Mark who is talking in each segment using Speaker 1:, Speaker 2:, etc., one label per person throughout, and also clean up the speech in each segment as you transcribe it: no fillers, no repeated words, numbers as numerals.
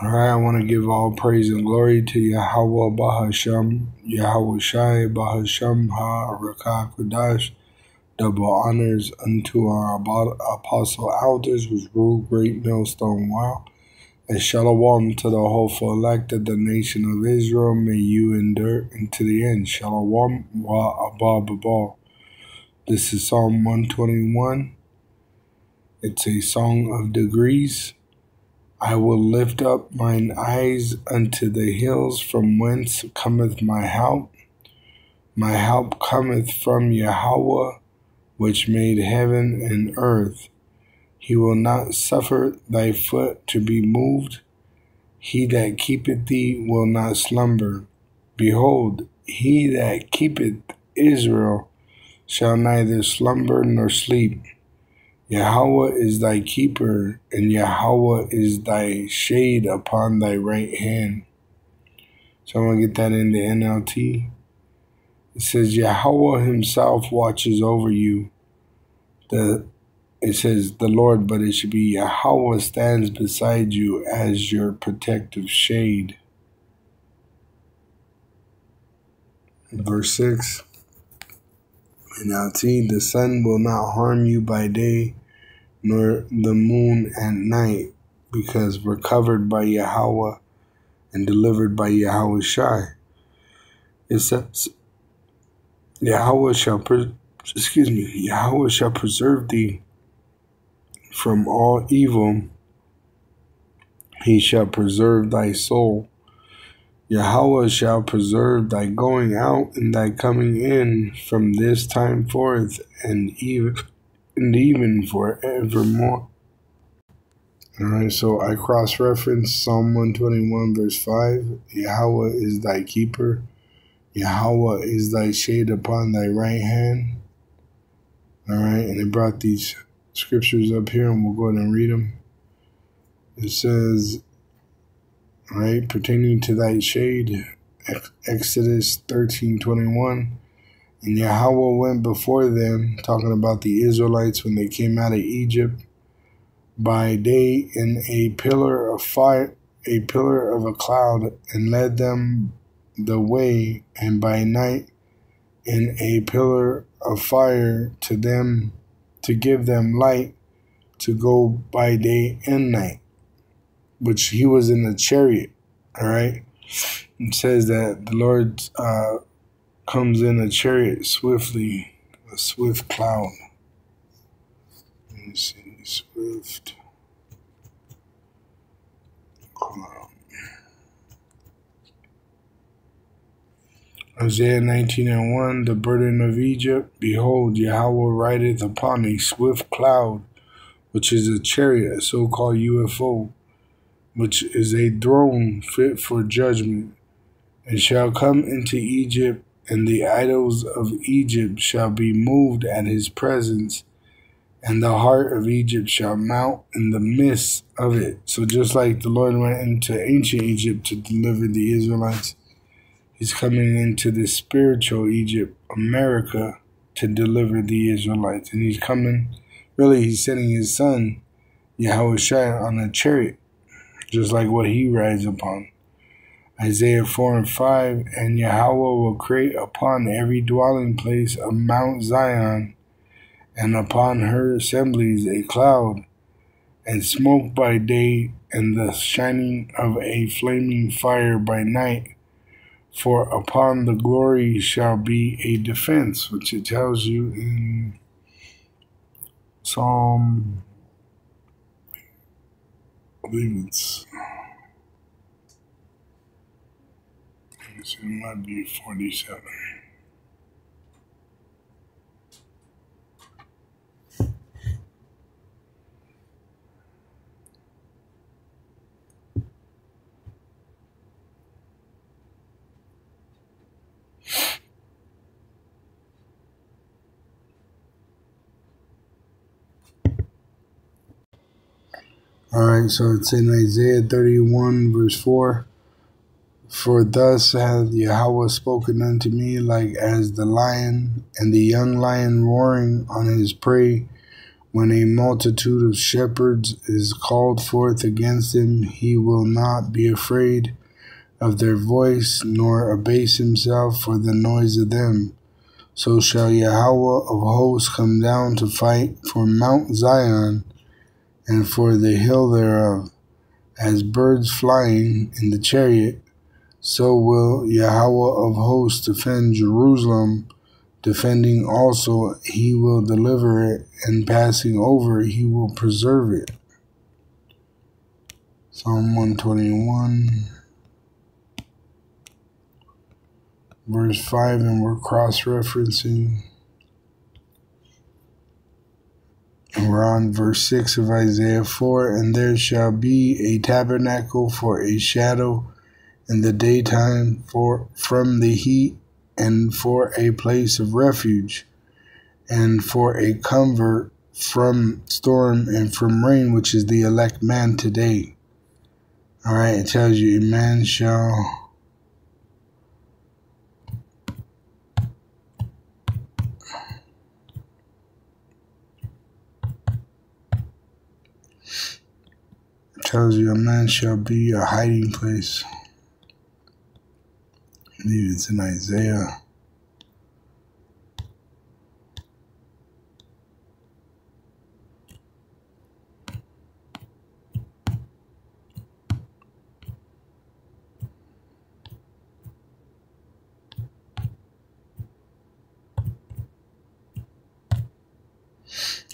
Speaker 1: Alright, I want to give all praise and glory to Yahweh Bahasham, Yahweh Shai Bahasham Ha-Rakah Kodash. Double honors unto our apostle elders, which rule great millstone while. And shalom to the hopeful elect of the nation of Israel. May you endure into the end. Shalom wa abba. This is Psalm 121. It's a song of degrees. I will lift up mine eyes unto the hills, from whence cometh my help. My help cometh from Yahweh, which made heaven and earth. He will not suffer thy foot to be moved. He that keepeth thee will not slumber. Behold, he that keepeth Israel shall neither slumber nor sleep. Yahweh is thy keeper, and Yahweh is thy shade upon thy right hand. So I'm going to get that in the NLT. It says, Yahweh himself watches over you. It says the Lord, but it should be Yahweh stands beside you as your protective shade. Verse 6. NLT, the sun will not harm you by day, nor the moon at night, because we're covered by Yahweh and delivered by Yahweh Shai. It says, Yahweh shall preserve thee from all evil. He shall preserve thy soul. Yahweh shall preserve thy going out and thy coming in from this time forth and even forevermore. Alright, so I cross-reference Psalm 121 verse 5. Yahweh is thy keeper. Yahweh is thy shade upon thy right hand. Alright, and it brought these scriptures up here, and we'll go ahead and read them. It says, alright, pertaining to thy shade, Exodus 13:21. And Yahweh went before them, talking about the Israelites when they came out of Egypt, by day in a pillar of fire, a pillar of a cloud, and led them the way, and by night in a pillar of fire to them, to give them light to go by day and night. Which he was in a chariot. All right. It says that the Lord comes in a chariot swiftly, a swift cloud. Let me see, swift cloud. Isaiah 19:1, the burden of Egypt. Behold, Yahweh rideth upon a swift cloud, which is a chariot, a so-called UFO, which is a throne fit for judgment, and shall come into Egypt, and the idols of Egypt shall be moved at his presence, and the heart of Egypt shall melt in the midst of it. So just like the Lord went into ancient Egypt to deliver the Israelites, he's coming into the spiritual Egypt, America, to deliver the Israelites. And he's coming, really he's sending his son, Yahweh Shai, on a chariot, just like what he rides upon. Isaiah 4:5, and Yahweh will create upon every dwelling place of Mount Zion, and upon her assemblies a cloud, and smoke by day, and the shining of a flaming fire by night. For upon the glory shall be a defense, which it tells you in Psalm, I believe it might be 47. Alright, so it's in Isaiah 31 verse 4. For thus hath Yahweh spoken unto me, like as the lion and the young lion roaring on his prey, When a multitude of shepherds is called forth against him, he will not be afraid of their voice, nor abase himself for the noise of them. So shall Yahweh of hosts come down to fight for Mount Zion and for the hill thereof. As birds flying in the chariot, so will Yahweh of hosts defend Jerusalem. Defending also, he will deliver it, and passing over, he will preserve it. Psalm 121, verse 5, and we're cross-referencing. And we're on verse 6 of Isaiah 4, and there shall be a tabernacle for a shadow in the daytime from the heat, and for a place of refuge, and for a covert from storm and from rain, which is the elect man today. All right, it tells you, a man shall be a hiding place. I believe it's in Isaiah.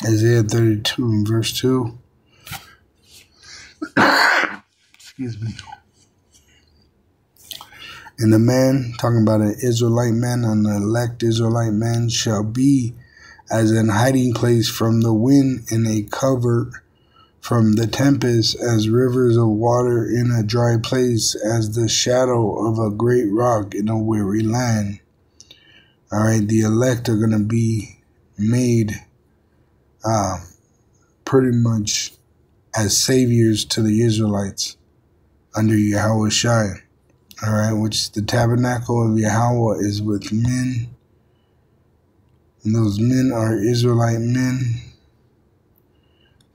Speaker 1: Isaiah 32 and verse 2. Excuse me. And the man, talking about an Israelite man, an elect Israelite man, shall be as an hiding place from the wind, and a covert from the tempest, as rivers of water in a dry place, as the shadow of a great rock in a weary land. All right, the elect are going to be made pretty much as saviors to the Israelites under Yahweh Shai. All right, which the tabernacle of Yahweh is with men, and those men are Israelite men.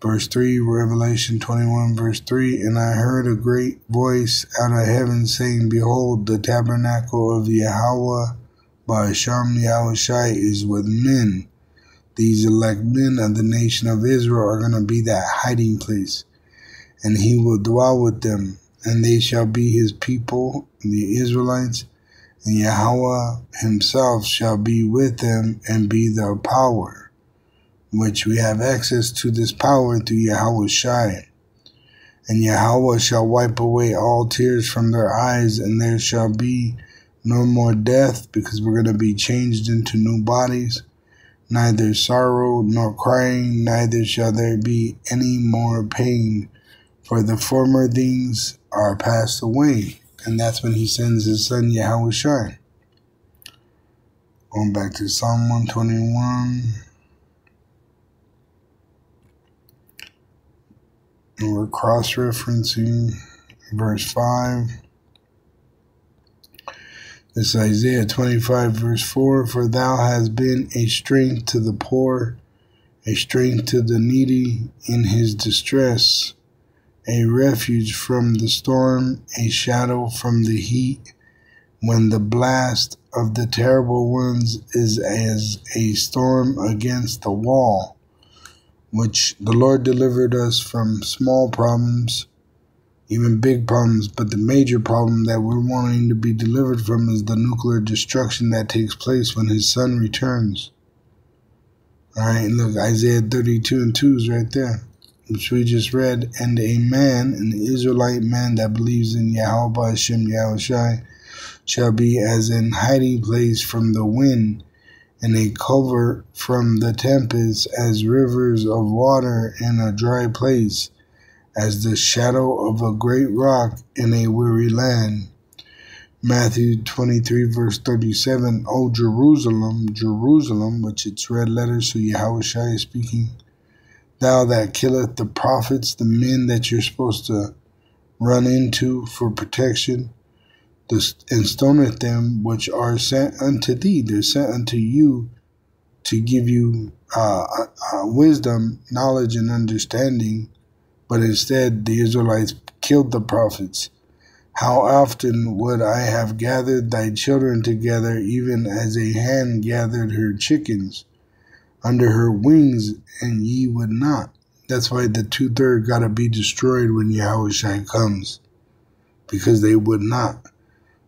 Speaker 1: Verse 3, Revelation 21, verse 3, and I heard a great voice out of heaven saying, Behold, the tabernacle of Yahweh by Hashem Yahweh Shai is with men. These elect men of the nation of Israel are going to be that hiding place, and he will dwell with them, and they shall be his people, the Israelites, and Yahweh himself shall be with them and be their power, which we have access to this power through Yahweh Shai. And Yahweh shall wipe away all tears from their eyes, and there shall be no more death, because we're going to be changed into new bodies. Neither sorrow nor crying, neither shall there be any more pain, for the former things are passed away. And that's when he sends his son Yahweh Shai. Going back to Psalm 121. And we're cross-referencing verse 5. It's Isaiah 25, verse 4. For thou hast been a strength to the poor, a strength to the needy in his distress, a refuge from the storm, a shadow from the heat, when the blast of the terrible ones is as a storm against the wall, which the Lord delivered us from small problems, even big problems, but the major problem that we're wanting to be delivered from is the nuclear destruction that takes place when his son returns. All right, look, Isaiah 32 and 2 is right there, which we just read. And a man, an Israelite man that believes in Yahweh Hashem Yahweh Shai, shall be as an hiding place from the wind, and a covert from the tempest, as rivers of water in a dry place, as the shadow of a great rock in a weary land. Matthew 23, verse 37, O Jerusalem, Jerusalem, which it's red letters, so Yahweh Shai is speaking, thou that killeth the prophets, the men that you're supposed to run into for protection, and stoneth them which are sent unto thee. They're sent unto you to give you wisdom, knowledge, and understanding, but instead the Israelites killed the prophets. How often would I have gathered thy children together, even as a hen gathered her chickens under her wings, and ye would not? That's why the 2/3 got to be destroyed when Yahushua comes, because they would not.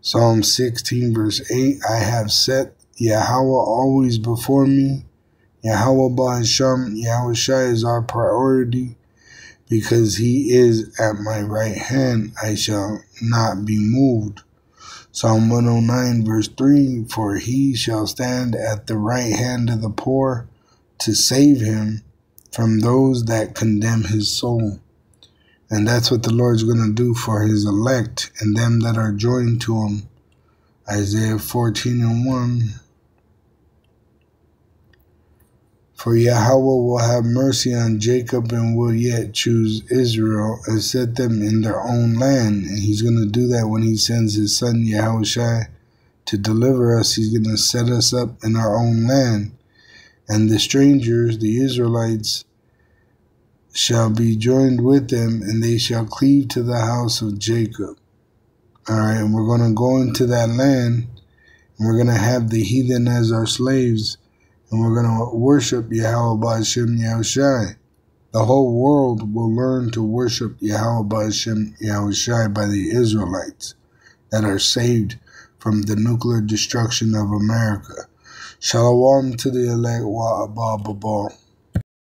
Speaker 1: Psalm 16 verse 8, I have set Yahweh always before me. Yahweh Ba'asham, Yahushua is our priority. Because he is at my right hand, I shall not be moved. Psalm 109 verse 3, for he shall stand at the right hand of the poor to save him from those that condemn his soul. And that's what the Lord's going to do for his elect and them that are joined to him. Isaiah 14:1. For Yahweh will have mercy on Jacob and will yet choose Israel and set them in their own land. And he's going to do that when he sends his son Yahushua to deliver us. He's going to set us up in our own land. And the strangers, the Israelites, shall be joined with them, and they shall cleave to the house of Jacob. All right, and we're going to go into that land, and we're going to have the heathen as our slaves. And we're going to worship Yahweh Ba'ashem Yahushai. The whole world will learn to worship Yahweh Ba'ashem Yahushai by the Israelites that are saved from the nuclear destruction of America. Shalom to the elect wa abba.